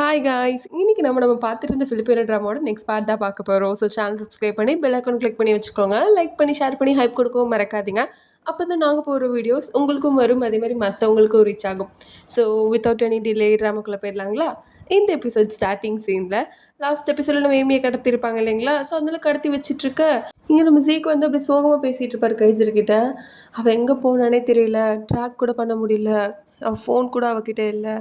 Hi guys! இன்னைக்கு நம்ம பார்த்துட்டு இருந்த ஃபிலிப்பினோ ட்ராமாவோட நெக்ஸ்ட் பார்ட் தான் பார்க்க போகிறோம். ஸோ சேனல் சப்ஸ்கிரைப் பண்ணி பெல் ஐக்கான் கிளிக் பண்ணி வச்சுக்கோங்க. லைக் பண்ணி, ஷேர் பண்ணி, ஹைப் கொடுக்கவும் மறக்காதீங்க. அப்போ தான் நாங்கள் போகிற வீடியோஸ் உங்களுக்கும் வரும், அதேமாதிரி மற்றவங்களுக்கும் ரீச் ஆகும். ஸோ வித்தவுட் எனி டிலே ட்ராமாக்குள்ளே போயிடலாங்களா? இந்த எபிசோட் ஸ்டார்டிங் சீனில் லாஸ்ட் எபிசோடில் நம்ம ஏமியை கடத்திருப்பாங்க இல்லைங்களா? ஸோ அதனால கடத்தி வச்சிட்ருக்க இங்கே நம்ம ஜீக் வந்து அப்படி சோகமாக பேசிகிட்டு இருப்பார் கைசர்கிட்ட. அவள் எங்கே போனானே தெரியல, ட்ராக் கூட பண்ண முடியல, அவள் ஃபோன் கூட அவகிட்ட இல்லை,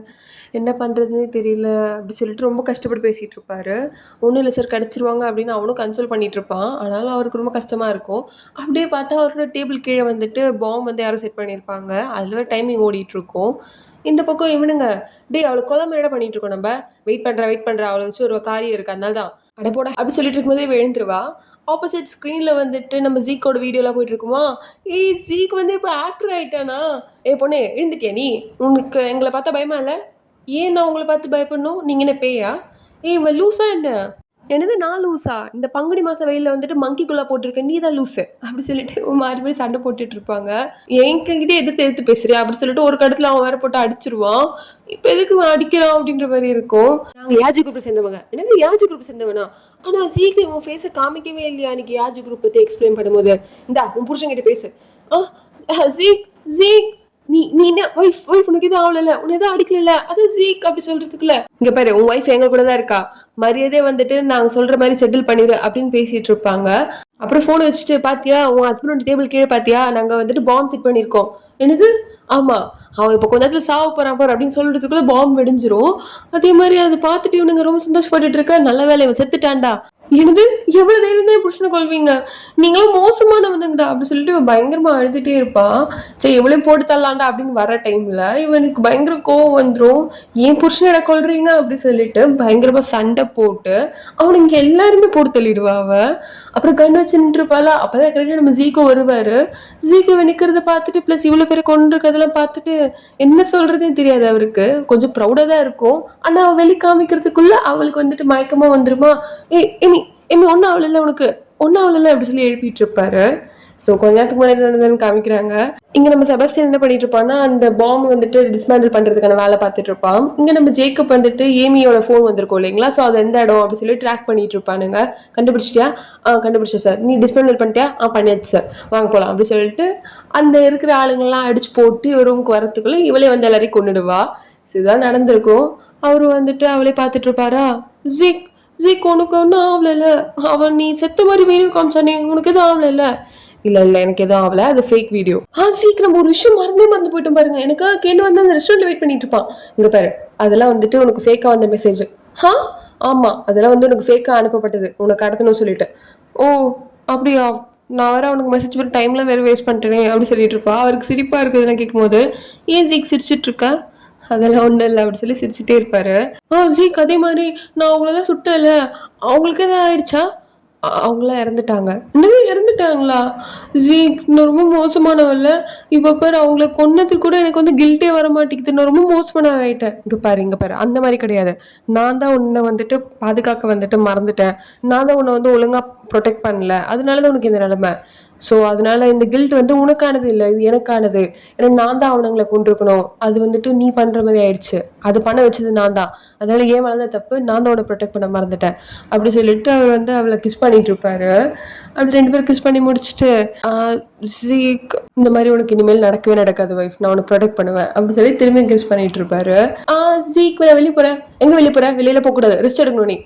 என்ன பண்ணுறதுனே தெரியல அப்படி சொல்லிட்டு ரொம்ப கஷ்டப்பட்டு பேசிகிட்டு இருப்பார். ஒன்றும் இல்லை சார், கிடச்சிருவாங்க அப்படின்னு அவனும் கன்சோல் பண்ணிகிட்டு இருப்பான். ஆனாலும் அவருக்கு ரொம்ப கஷ்டமாக இருக்கும். அப்படியே பார்த்தா அவரோட டேபிள் கீழே வந்துட்டு பாம்பு வந்து யாரும் செட் பண்ணியிருப்பாங்க. அதில் டைமிங் ஓடிட்டுருக்கோம். இந்த பக்கம் இவனுங்க டே அவளை கொலை என்ன பண்ணிட்டு இருக்கோம், நம்ம வெயிட் பண்ணுற அவளை வச்சு ஒரு காரியம் இருக்குது, அதனால தான் அடப்போட அப்படி சொல்லிட்டு இருக்கும்போதே எழுந்துருவா. ஆப்போசிட் ஸ்க்ரீனில் வந்துட்டு நம்ம ஜீக்கோட வீடியோலாம் போயிட்டு இருக்குமா. ஜீக் வந்து இப்போ ஆக்டர் ஆகிட்டானா? பொண்ணே எழுந்துட்டியா நீ? உனக்கு எங்களை பார்த்தா பயமா இல்லை? ஏன் நான் உங்களை பார்த்து பயப்படணும்? நீங்கள் என்ன பேயா? இவன் லூஸா என்ன? என்னது நான் லூஸா? இந்த பங்குனி மாதம் வெயிலில் வந்துட்டு மங்கிக்குள்ளே போட்டிருக்கேன், நீ தான் லூஸு அப்படி சொல்லிட்டு மாறி மாறி சண்டை போட்டுட்டு இருப்பாங்க. என்கிட்டே எதிர்த்து பேசுறியா அப்படி சொல்லிட்டு ஒரு கடத்தில் அவன் வேற போட்டு அடிச்சிருவான். இப்போ எதுக்கு அடிக்கிறான் அப்படின்ற மாதிரி இருக்கும். நாங்கள் யாஜி குரூப் சேர்ந்தவங்க. என்னது யாஜி குரூப் சேர்ந்தவனா? ஆனால் சீக்கிரம் உன் ஃபேஸை காமிக்கவே இல்லையா அன்னைக்கு யாஜி குரூப் பற்றி எக்ஸ்பிளைன் பண்ணும்போது? இந்தா உன் புருஷன்கிட்ட பேசு. ஜீக் ஜீக் நீ நீ என்ன ஒய்ஃப் உனக்கு எதுவும் ஆகல, உன்னை எதுவும் அடிக்கல, அது ஜீக் அப்படி சொல்றதுக்குள்ள இங்க பாரு, உன் ஒய்ஃப் எங்க கூட தான் இருக்கா, மரியாதையே வந்துட்டு நாங்க சொல்ற மாதிரி செட்டில் பண்ணிடு அப்படின்னு பேசிட்டு இருப்பாங்க. அப்புறம் போன் வச்சுட்டு பாத்தியா உன் ஹஸ்பண்டோட டேபிள் கீழே பாத்தியா, நாங்க வந்துட்டு பாம்பு செட் பண்ணிருக்கோம். என்னது? ஆமா, அவன் இப்போ கொஞ்ச நேரத்தில் சாவ போறான் பாரு அப்படின்னு சொல்றதுக்குள்ள பாம்பு வெடிஞ்சிரும். அதே மாதிரி அதை பார்த்துட்டு இவனுங்க ரொம்ப சந்தோஷப்பட்டுட்டு இருக்க. நல்ல வேலை இவன் செத்துட்டான்டா. எனது எவ்வளவு தைரியம் தான் புருஷனை கொள்வீங்க, நீங்களும் மோசமானவனுங்கடா அப்படி சொல்லிட்டு இவன் பயங்கரமா அழுதுட்டே இருப்பான். சரி எவ்வளவு போட்டு தரலாண்டா அப்படின்னு வர டைம்ல இவனுக்கு பயங்கர கோவம் வந்துடும். ஏன் புருஷனை கொள்றீங்க அப்படி சொல்லிட்டு பயங்கரமா சண்டை போட்டு அவனுங்க எல்லாருமே போட்டு தள்ளிடுவா அவ. அப்புறம் கண்ணு வச்சு நின்றுப்பாளா. அப்பதான் கரெக்டா நம்ம ஜீக்கோ வருவாரு. ஜீக்கோ நிக்கிறத பார்த்துட்டு பிளஸ் இவ்வளவு பேரை கொண்டு இருக்கிறதெல்லாம் பார்த்துட்டு என்ன சொல்றதுன்னு தெரியாது அவருக்கு. கொஞ்சம் ப்ரௌடா தான் இருக்கும். ஆனா அவ வெளி காமிக்கிறதுக்குள்ள அவளுக்கு வந்துட்டு மயக்கமா வந்துருமா. ஒன்னும் ஆகல, உனக்கு ஒன்னும் ஆகல அப்படி சொல்லி எழுப்பிட்டு இருப்பாரு. ஸோ கொஞ்ச நேரத்துக்கு முன்னாடி நடந்ததுன்னு காமிக்கிறாங்க. இங்க நம்ம செபஸ்டியன் என்ன பண்ணிட்டு இருப்பான்னா அந்த பாம்பு வந்துட்டு டிஸ்மேண்டில் பண்றதுக்கான வேலை பார்த்துட்டு இருப்பான். இங்க நம்ம ஜேக்கப் வந்துட்டு ஏமியோட ஃபோன் வந்திருக்கும் இல்லைங்களா, ஸோ அது எந்த இடம் அப்படி சொல்லி ட்ராக் பண்ணிட்டு இருப்பானுங்க. கண்டுபிடிச்சிட்டியா? கண்டுபிடிச்சேன் சார். நீ டிஸ்மேண்டில் பண்ணிட்டியா? பண்ணியாச்சு சார், வாங்க போகலாம் அப்படி சொல்லிட்டு அந்த இருக்கிற ஆளுங்கள்லாம் அடிச்சு போட்டு ஒரு ரூமுக்கு வரத்துக்குள்ள இவளே வந்து எல்லாரையும் கொண்டுடுவா. ஸோ இதுதான் நடந்திருக்கும். அவரு வந்துட்டு அவளே பார்த்துட்டு இருப்பாரா. ஜீக் உனக்கு ஒன்றும் ஆகல, அவன் நீ செத்த மாதிரி வீடியோ காமிச்சானே, உனக்கு எதுவும் ஆகல? இல்லை எனக்கு எதுவும் ஆகல, அது ஃபேக் வீடியோ. சீக்கிரம் ஒரு விஷயம் மறந்து போயிட்டோம் பாருங்க. எனக்கு கேட்டு வந்து அந்த ரெஸ்டாரண்ட்ல வெயிட் பண்ணிட்டு இருப்பான். இங்க பாரு, அதெல்லாம் வந்துட்டு உனக்கு ஃபேக்கா வந்த மெசேஜ். ஆமா, அதெல்லாம் வந்து உனக்கு ஃபேக்கா அனுப்பப்பட்டது, உனக்கு கடத்தணும்னு சொல்லிட்டு. ஓ அப்படியா? நான் வேற அவனுக்கு மெசேஜ் பண்ண டைம்லாம் வேற வேஸ்ட் பண்ணிட்டேனே அப்படி சொல்லிட்டு இருப்பா. அவருக்கு சிரிப்பா இருக்குதுன்னு கேட்கும்போது ஏன் ஜீக் சிரிச்சிட்டு இருக்க? அதெல்லாம் ஒன்றும் இல்லை அப்படி சொல்லி சிரிச்சுட்டே இருப்பாரு. ஜீக் அதே மாதிரி நான் அவங்களெல்லாம் சுட்டல, அவங்களுக்கு எதாவது ஆயிடுச்சா? அவங்களாம் இறந்துட்டாங்க. என்னது இறந்துட்டாங்களா? ஜீக் நான் ரொம்ப மோசமானவல்ல. இப்போ பாரு, அவங்கள கொன்னதுக்கு கூட எனக்கு வந்து கில்ட்டே வர மாட்டேங்குது, நான் ரொம்ப மோசமான ஆகிட்டேன். இங்கே பாரு அந்த மாதிரி கிடையாது. நான் தான் உன்னை வந்துட்டு பாதுகாக்க வந்துட்டு மறந்துட்டேன். நான் தான் உன்னை வந்து ஒழுங்காக ப்ரொடெக்ட் பண்ணல, அதனால தான் உனக்கு இந்த நிலைமை. ஸோ அதனால இந்த கில்ட் வந்து உனக்கானது இல்லை, இது எனக்கானது. ஏன்னா நான் தான் அவனுங்களை கொண்டிருக்கணும், அது வந்துட்டு நீ பண்ணுற மாதிரி ஆயிடுச்சு, அது பண்ண வச்சது நான் தான், அதனால ஏன் மேலே தான் தப்பு, நான் தான் அவனை ப்ரொடெக்ட் பண்ண மறந்துட்டேன் அப்படி சொல்லிட்டு அவர் வந்து அவளை கிஸ் பண்ணிட்டு இருப்பாரு. அப்படி 2 பேரும் கிஸ் பண்ணி முடிச்சுட்டு ஜீக் இந்த மாதிரி உனக்கு இனிமேல் நடக்கவே நடக்காது வைஃப், நான் உனக்கு ப்ரொடெக்ட் பண்ணுவேன் அப்படி சொல்லி திரும்பி கிஸ் பண்ணிட்டு இருப்பாரு. ஜீக் வெளியே போறேன். எங்க வெளியே போற? வெளியில போகக்கூடாது, ரெஸ்ட் எடுக்கணும் நீ.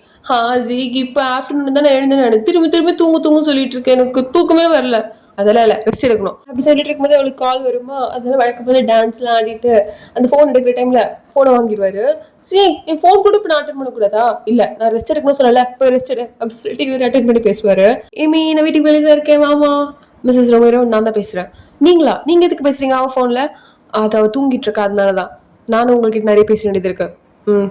ஜீக் இப்போ ஆஃப்டர்நூன் தான் நான் எழுந்தேன், திரும்பி தூங்க சொல்லிட்டு இருக்கேன், எனக்கு தூக்கமே வரல, அதெல்லாம் இல்லை ரெஸ்ட் எடுக்கணும் அப்படி சொல்லிட்டு இருக்கும்போது அவளுக்கு கால் வருமா. அதனால வழக்கம் போது டான்ஸ்லாம் ஆடிட்டு அந்த ஃபோன் எடுக்கிற டைம்ல ஃபோனை வாங்கிடுவாரு. சரி என் ஃபோன் கூட இப்போ நான் அட்டன் பண்ணக்கூடாதா? இல்லை நான் ரெஸ்ட் எடுக்கணும் சொல்லல, இப்போ ரெஸ்ட் எடு அப்படி சொல்லிட்டு இவர் அட்டன் பண்ணி பேசுவாரு. நான் வீட்டுக்கு வெளியே தான் இருக்கேன், வாமா. மிஸ்ஸஸ் ரொமேரோ நான் தான் பேசுறேன். நீங்க எதுக்கு பேசுறீங்க அவ ஃபோன்ல? அது அவ தூங்கிட்டு இருக்கா, அதனாலதான். நானும் உங்ககிட்ட நிறைய பேச வேண்டியது இருக்கு.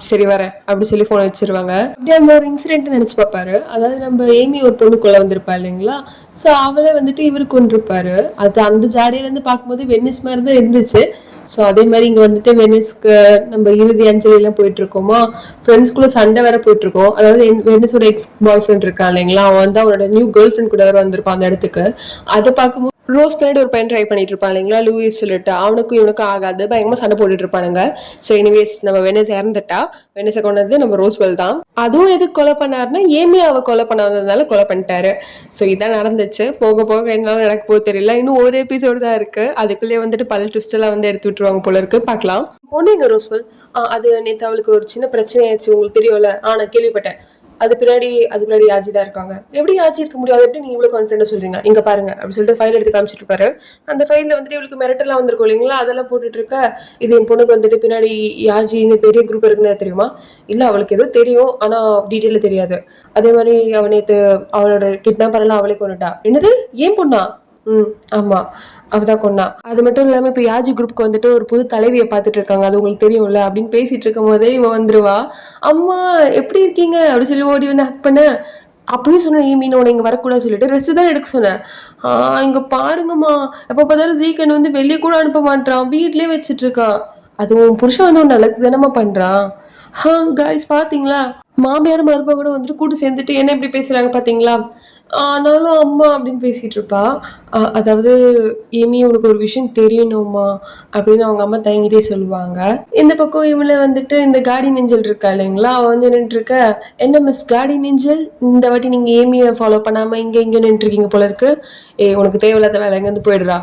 சரி வரேன் அப்படி சொல்லி ஃபோனை வச்சிருவாங்க. அப்படியே அந்த ஒரு இன்சிடென்ட் நினைச்சு பார்ப்பாரு. அதாவது நம்ம ஏமி ஒரு பொண்ணுக்குள்ள வந்திருப்பா இல்லைங்களா, ஸோ அவளை வந்துட்டு இவரு கொண்டிருப்பாரு. அது அந்த ஜாடியிலேருந்து பார்க்கும்போது வெனிஸ் மாதிரி தான் இருந்துச்சு. ஸோ அதே மாதிரி இங்கே வந்துட்டு வெனிஸ்க்கு நம்ம இறுதி அஞ்சலிலாம் போயிட்டு இருக்கோமா, ஃப்ரெண்ட்ஸ்குள்ள சண்டை வேற போயிட்டு இருக்கோம். அதாவது வெனிஸோட எக்ஸ் பாய் ஃப்ரெண்ட் இருக்கான் இல்லைங்களா, அவன் வந்து அவனோட நியூ கேர்ள் ஃப்ரெண்ட் கூட வேற வந்திருப்பான் அந்த இடத்துக்கு. அதை பார்க்கும்போது ரோஸ் பின்னாடி ஒரு பையன் ட்ரை பண்ணிட்டு இருப்பான் இல்லைங்களா, லூயிஸ் சொல்லிட்டு. அவனுக்கும் இவனுக்கும் ஆகாது, பயங்கரமா சண்டை போட்டுட்டு இருப்பானுங்க. ஸோ எனிவேஸ் நம்ம வெனஸ் இறந்துட்டா. வெனஸை கொண்டது நம்ம ரோஸ்வெல் தான். அதுவும் எதுக்கு கொலை பண்ணாருன்னா ஏமியாவை கொலை பண்ண வந்ததுனால கொலை பண்ணிட்டாரு. ஸோ இதான் நடந்துச்சு. போக போக என்ன நடக்க போது தெரியல. இன்னும் ஒரு எபிசோடு தான் இருக்கு. அதுக்குள்ளேயே வந்துட்டு பல ட்விஸ்ட் எல்லாம் வந்து எடுத்து விட்டுருவாங்க போல இருக்கு. பார்க்கலாம். பொண்ணு எங்க ரோஸ்வெல்? அது நேற்று அவளுக்கு ஒரு சின்ன பிரச்சனை ஆயிடுச்சு, உங்களுக்கு தெரியும்ல. நான் கேள்விப்பட்டேன். அதுக்கு முன்னாடி யாஜி தான் இருக்காங்க. எப்படி யாஜி இருக்க முடியும்? அது எப்படி நீங்க இவ்வளவு கான்ஃபிடண்டா சொல்றீங்க? இங்க பாருங்க அப்படின்னு சொல்லிட்டு ஃபைல் எடுத்து காமிச்சிட்டு இருப்பாரு. அந்த ஃபைல்ல வந்துட்டு இவளுக்கு மிரட்டெல்லாம் வந்திருக்கும் இல்லைங்களா, அதெல்லாம் போட்டுட்டு இருக்க. இது என் பொண்ணுக்கு வந்துட்டு பின்னாடி யாஜின்னு பெரிய குரூப் இருக்குன்னு தெரியுமா? இல்ல, அவளுக்கு ஏதோ தெரியும், ஆனா டீட்டெயில தெரியாது. அதே மாதிரி அவ நேத்து அவளோட கிட்னாப்பர் எல்லாம் அவளே கொண்டுட்டா. என்னது, ஏன் பொண்ணா? ஆமா, அவதான் கொண்டா. அது மட்டும் இல்லாம இப்ப யாஜி குரூப்க்கு வந்துட்டு ஒரு புது தலைவியை பார்த்துட்டு இருக்காங்க, அது உங்களுக்கு தெரியும்ல அப்படின்னு பேசிட்டு இருக்கும் போதே இவ வந்துருவா. அம்மா எப்படி இருக்கீங்க அப்படி சொல்லி ஓடி வந்து ஹக் பண்ண. அப்பவே சொன்னேன், மீனோட இங்க வரக்கூடாது சொல்லிட்டு ரெஸ்ட் தான் எடுக்க சொன்னேன். இங்க பாருங்கம்மா, எப்ப பார்த்தாலும் ஜீக்கன் வந்து வெளியே கூட அனுப்ப மாட்டான், வீட்லயே வச்சிட்டு இருக்கான். அது உன் புருஷன் வந்து உன் நல்லது தானமா பண்றான். காய்ஸ் பாத்தீங்களா, மாமியார் மருமக கூட வந்துட்டு கூட்டு சேர்ந்துட்டு என்ன இப்படி பேசுறாங்க பாத்தீங்களா. ஆனாலும் அம்மா அப்படின்னு பேசிட்டு இருப்பா. அதாவது ஏமி உனக்கு ஒரு விஷயம் தெரியணுமா அப்படின்னு அவங்க அம்மா தயங்கிட்டே சொல்லுவாங்க. இந்த பக்கம் இவளை வந்துட்டு இந்த காடி நெஞ்சல் இருக்கா இல்லைங்களா, அவ வந்து நின்று இருக்க. என்ன மிஸ் காடி நெஞ்சல், இந்த வாட்டி நீங்க ஏமியை ஃபாலோ பண்ணாம இங்க நின்று இருக்கீங்க போல இருக்கு. உனக்கு தேவையில்லாத வேலை எங்க இருந்து போயிடுறா.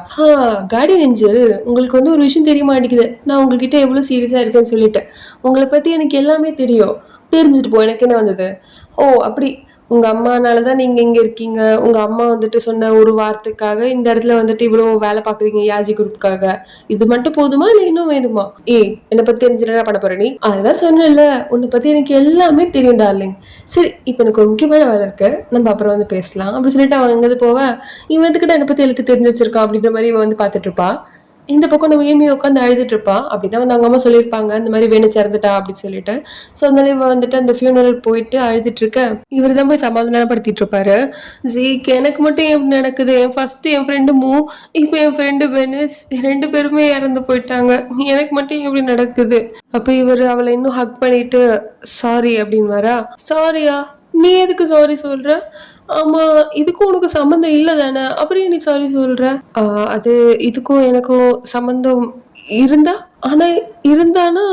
காடி நெஞ்சல், உங்களுக்கு வந்து ஒரு விஷயம் தெரிய மாட்டேங்குது. நான் உங்ககிட்ட எவ்வளவு சீரியஸா இருக்கேன்னு சொல்லிட்டு. உங்களை பத்தி எனக்கு எல்லாமே தெரியும். தெரிஞ்சுட்டு போ, எனக்கு என்ன வந்தது. ஓ அப்படி, உங்க அம்மானாலதான் நீங்க இங்க இருக்கீங்க. உங்க அம்மா வந்துட்டு சொன்ன ஒரு வார்த்தைக்காக இந்த இடத்துல வந்துட்டு இவ்வளவு வேலை பாக்குறீங்க யாஜி குரூப்காக. இது மட்டும் போதுமா இல்ல இன்னும் வேணுமா? என்னை பத்தி தெரிஞ்சுட்டு என்ன பண்ண போற நீ? அதுதான் சொன்னல, உன்னை பத்தி எனக்கு எல்லாமே தெரியும் டார்லிங். சரி, இப்ப எனக்கு ஒரு முக்கியமான வேலை இருக்கு, நம்ம அப்புறம் வந்து பேசலாம் அப்படி சொல்லிட்டு அவன் எங்கது போவ. இவன் வந்துகிட்ட என்னை பத்தி எல்லாத்தையும் தெரிஞ்சு வச்சிருக்கான் அப்படின்ற மாதிரி இவன் வந்து பாத்துட்டு இருப்பா. இந்த பக்கம் நம்ம ஏமி உட்காந்து அழுதுட்டு இருப்பா. அப்படின்னா வந்து அவங்க அம்மா சொல்லியிருப்பாங்க இந்த மாதிரி வேணும் இறந்துட்டா அப்படின்னு சொல்லிட்டு. ஸோ அதனால இவ வந்துட்டு அந்த ஃபியூனரல் போயிட்டு அழுதுட்டு இருக்க. இவர் தான் போய் சமாதானப்படுத்திட்டு இருப்பாரு. ஜீக்கு எனக்கு மட்டும் எப்படி நடக்குது, ஃபர்ஸ்ட் என் ஃப்ரெண்டு மூ, இப்போ என் ஃப்ரெண்டு வெனிஸ், 2 பேருமே இறந்து போயிட்டாங்க, எனக்கு மட்டும் எப்படி நடக்குது. அப்ப இவர் அவளை இன்னும் ஹக் பண்ணிட்டு சாரி அப்படின்னு வரா. சாரியா? நீ எதுக்கு சாரி சொல்ற? ஆமா, இதுக்கும் உனக்கு சம்மந்தம் இல்லை தானே, அப்புறம் நீ சாரி சொல்ற? அது இதுக்கும் எனக்கும் சம்மந்தம் இருந்தா, ஆனா இருந்தானா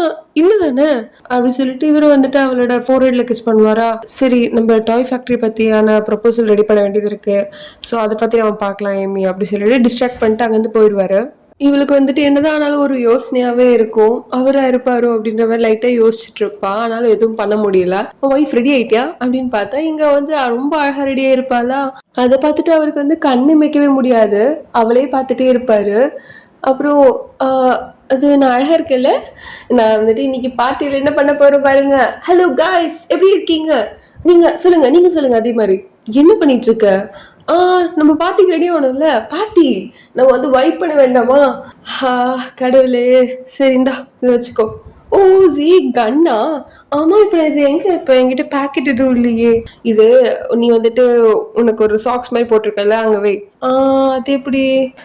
இல்ல தானே அப்படி சொல்லிட்டு இவரு வந்துட்டு அவளோட ஃபோர்ஹெட்ல கிஸ் பண்ணுவாரா. சரி, நம்ம டாய் ஃபேக்டரி பத்தியான ப்ரொபோசல் ரெடி பண்ண வேண்டியது இருக்கு, ஸோ அதை பத்தி நம்ம பார்க்கலாம் ஏமி அப்படி சொல்லிட்டு டிஸ்ட்ராக்ட் பண்ணிட்டு அங்கேருந்து போயிடுவாரு. இவளுக்கு வந்துட்டு என்னதான் ஆனாலும் ஒரு யோசனையாவே இருக்கும், அவரா இருப்பாரோ அப்படின்ற மாதிரி லைட்டா யோசிச்சுட்டு இருப்பா. ஆனாலும் எதுவும் பண்ண முடியல. ஒய்ஃப் ரெடி ஆயிட்டியா அப்படின்னு பார்த்தா இங்க வந்து ரொம்ப அழகா ரெடியா இருப்பாளா. அதை பார்த்துட்டு அவருக்கு வந்து கண்ணு வைக்கவே முடியாது, அவளே பார்த்துட்டே இருப்பாரு. அப்புறம் அது நான் அழகா இருக்கேன்ல, நான் வந்துட்டு இன்னைக்கு பார்ட்டியில் என்ன பண்ண போறேன் பாருங்க. ஹலோ காய்ஸ், எப்படி இருக்கீங்க? நீங்க சொல்லுங்க அதே மாதிரி. என்ன பண்ணிட்டு இருக்க? நம்ம பார்ட்டிக்கு ரெடி ஆகணும்ல. பார்ட்டி நம்ம வந்து வைப் பண்ண வேண்டாமா? கடவுளே, சரி இந்தா இதை வச்சுக்கோ. ஓ ஜி, கண்ணா? ஆமா, இப்ப இது எங்க? இப்ப என்கிட்ட பேக்கெட் எதுவும் இல்லையே. இது நீ வந்துட்டு உனக்கு ஒரு சாக்ஸ் மாதிரி போட்டிருக்கல, அங்க வை. அது எப்படி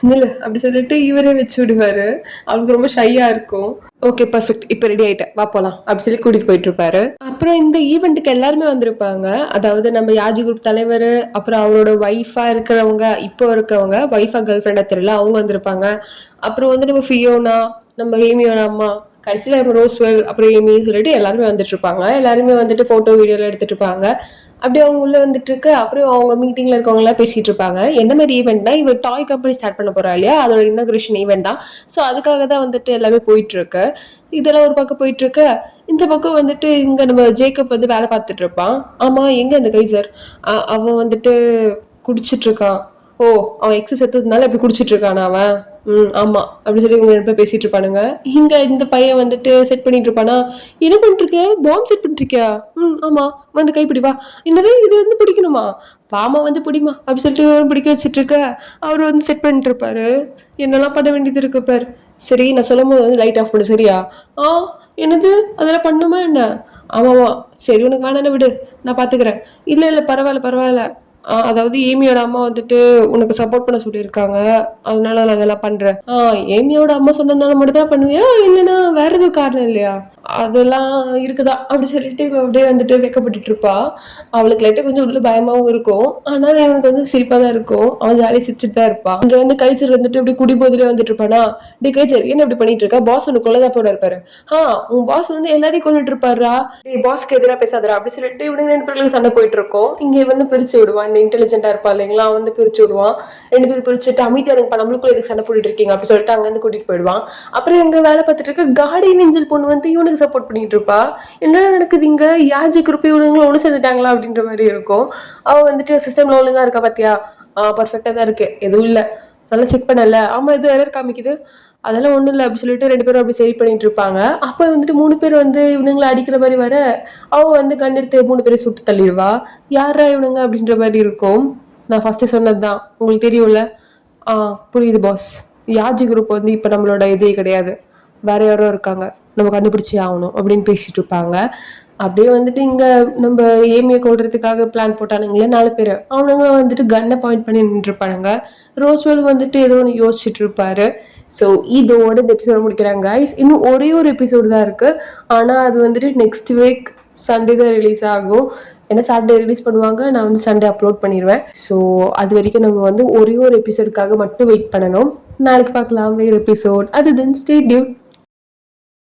நில்லு அப்படி சொல்லிட்டு இவரே வச்சு விடுவாரு. அவளுக்கு ரொம்ப ஷையா இருக்கும். ஓகே பர்ஃபெக்ட், இப்ப ரெடி ஆயிட்டேன், வா போலாம் அப்படி சொல்லி கூட்டிட்டு போயிட்டு இருப்பாரு. அப்புறம் இந்த ஈவெண்ட்டுக்கு எல்லாருமே வந்திருப்பாங்க. அதாவது நம்ம யாஜி குரூப் தலைவர், அப்புறம் அவரோட ஒய்ஃபா இருக்கிறவங்க, இப்போ இருக்கவங்க ஒய்ஃபா கேர்ள் ஃப்ரெண்டா தெரியல, அவங்க வந்திருப்பாங்க. அப்புறம் வந்து நம்ம ஃபியோனா, நம்ம ஏமியோட அம்மா, கடைசியில் நம்ம ரோஸ்வெல், அப்புறம் ஏமின்னு சொல்லிட்டு எல்லாருமே வந்துட்டு இருப்பாங்க. எல்லாருமே வந்துட்டு ஃபோட்டோ வீடியோலாம் எடுத்துட்டு இருப்பாங்க. அப்படியே அவங்க உள்ள வந்துட்டு இருக்கு. அப்புறம் அவங்க மீட்டிங்ல இருக்கவங்க எல்லாம் பேசிட்டு இருப்பாங்க. என்ன மாதிரி ஈவெண்ட்னா, இவ டாய் கம்பெனி ஸ்டார்ட் பண்ண போறா இல்லையா, அதோட இனாகிரேஷன் ஈவெண்ட் தான். ஸோ அதுக்காக தான் வந்துட்டு எல்லாமே போயிட்டு இருக்கு. இதெல்லாம் ஒரு பக்கம் போயிட்டு இருக்கு. இந்த பக்கம் வந்துட்டு இங்க நம்ம ஜேக்கப் வந்து வேலை பார்த்துட்டு இருப்பான். ஆமா, எங்க அந்த கைசர்? அவன் வந்துட்டு குடிச்சிட்டு இருக்கான். ஓ, அவன் எக்ஸஸ் செத்ததுனால அப்படி குடிச்சிட்டு இருக்கானா அவன்? ஆமா அப்படி சொல்லி இவங்க ரெண்டு பேசிட்டு இருப்பானுங்க. இங்க இந்த பையன் வந்துட்டு செட் பண்ணிட்டு இருப்பானா. என்ன பண்ணிட்டு இருக்க? பாம்பு செட் பண்ணிட்டு இருக்கியா? ஆமா, வந்து கைப்பிடி வா. என்னது, இது வந்து பிடிக்கணுமா? பாமா வந்து பிடிமா அப்படி சொல்லிட்டு பிடிக்க வச்சிட்டு இருக்க. அவர் வந்து செட் பண்ணிட்டு இருப்பாரு. என்னெல்லாம் பண்ண வேண்டியது இருக்கு பாரு. சரி, நான் சொல்லும் போது வந்து லைட் ஆஃப் பண்ணு சரியா? என்னது, அதெல்லாம் பண்ணுமா என்ன? ஆமாவா, சரி உனக்கு வேணான்னு விடு, நான் பாத்துக்கிறேன். இல்ல இல்ல, பரவாயில்ல பரவாயில்ல. அதாவது ஏமியோட அம்மா வந்துட்டு உனக்கு சப்போர்ட் பண்ண சொல்லியிருக்காங்க. அதனால நான் அதெல்லாம் பண்றேன். ஏமியோட அம்மா சொன்னதுனால மட்டும் தான் பண்ணுவியா? இல்லைன்னா வேற எதுவும் காரணம் இல்லையா? அதெல்லாம் இருக்குதா அப்படி சொல்லிட்டு இவ அப்படியே வந்துட்டு வெக்கப்பட்டுட்டு இருப்பா. அவளுக்கு லைட்டா கொஞ்சம் உள்ள பயமாவும் இருக்கும். ஆனாலும் இவனுக்கு வந்து சிரிப்பா தான் இருக்கும். அவன் ஜாலியா சிரிச்சுட்டு தான் இருப்பான். இங்க வந்து கைசர் வந்துட்டு இப்படி குடி போதிலே வந்துட்டு இருப்பானா, டே கைசர் என்ன இப்படி பண்ணிட்டு இருக்க? பாஸ் உனக்கு கொள்ளதான் போட இருப்பாரு. உன் பாஸ் வந்து எல்லாரையும் கொண்டுட்டு இருப்பாருடா. டேய் பாஸ்க்கு எதிராக பேசாதடா அப்படி சொல்லிட்டு இவனுங்க 2 பேருக்கு சண்டை போயிட்டு இருக்கோம். இங்க வந்து பிரிச்சு விடுவான். இந்த இன்டெலிஜென்ட்டா இருப்பா இல்லைங்களா, அவன் வந்து பிரிச்சு விடுவான். 2 பேரும் பிரிச்சுட்டு அமைதியா இருங்கப்பா, நம்மளுக்குள்ள எதுக்கு சண்டை போட்டுட்டு இருக்கீங்க அப்படி சொல்லிட்டு அங்க இருந்து கூட்டிட்டு போயிடுவான். அப்புறம் எங்க வேலை பார்த்துட்டு இருக்க கார்டியன் ஏஞ்சல் பொண்ணு வந்து இவனுக்கு சப்போர்ட் பண்ணிட்டு இருப்பா. என்ன நடக்குது இங்க, யாஜி குரூப் இவனுங்களும் ஒண்ணு சேர்ந்துட்டாங்களா அப்படின்ற மாதிரி இருக்கும். அவ வந்துட்டு சிஸ்டம்ல ஒழுங்கா இருக்கா பாத்தியா? பர்ஃபெக்டா தான் இருக்கு, எதுவும் இல்ல, நல்லா செக் பண்ணல. ஆமா எதுவும் எரர் காமிக்குது, அதெல்லாம் ஒண்ணும் இல்லை அப்படி சொல்லிட்டு 2 பேரும் அப்படி சரி பண்ணிட்டு இருப்பாங்க. அப்ப வந்துட்டு 3 பேர் வந்து இவனுங்களை அடிக்கிற மாதிரி வர அவ வந்து கண்ணெடுத்து 3 பேரை சுட்டு தள்ளிடுவா. யாரா இவனுங்க அப்படின்ற மாதிரி இருக்கும். நான் ஃபர்ஸ்ட் சொன்னதுதான் உங்களுக்கு தெரியும்ல. புரியுது பாஸ். யாஜி குரூப் வந்து இப்ப நம்மளோட இதே கிடையாது, வேற யாரோ இருக்காங்க, நம்ம கண்டுபிடிச்சே ஆகணும் அப்படின்னு பேசிட்டு இருப்பாங்க. அப்படியே வந்துட்டு இங்க நம்ம ஏமியை கொள்றதுக்காக பிளான் போட்டானுங்களே 4 பேர், அவனுங்க வந்துட்டு கன்னை பாயிண்ட் பண்ணி நின்று இருப்பானுங்க. ரோஸ்வெல் வந்துட்டு ஏதோ ஒன்று யோசிச்சுட்டு இருப்பாரு. ஸோ இதோட இந்த எபிசோட முடிக்கிறாங்க கைஸ். இன்னும் ஒரே ஒரு எபிசோடு தான் இருக்கு. ஆனா அது வந்துட்டு நெக்ஸ்ட் வீக் சண்டே தான் ரிலீஸ் ஆகும். ஏன்னா சாட்டர்டே ரிலீஸ் பண்ணுவாங்க, நான் வந்து சண்டே அப்லோட் பண்ணிடுவேன். ஸோ அது வரைக்கும் நம்ம வந்து ஒரே ஒரு எபிசோடுக்காக மட்டும் வெயிட் பண்ணணும். நாளைக்கு பார்க்கலாம் வேறு எபிசோட். அது தென் ஸ்டே டியூன்.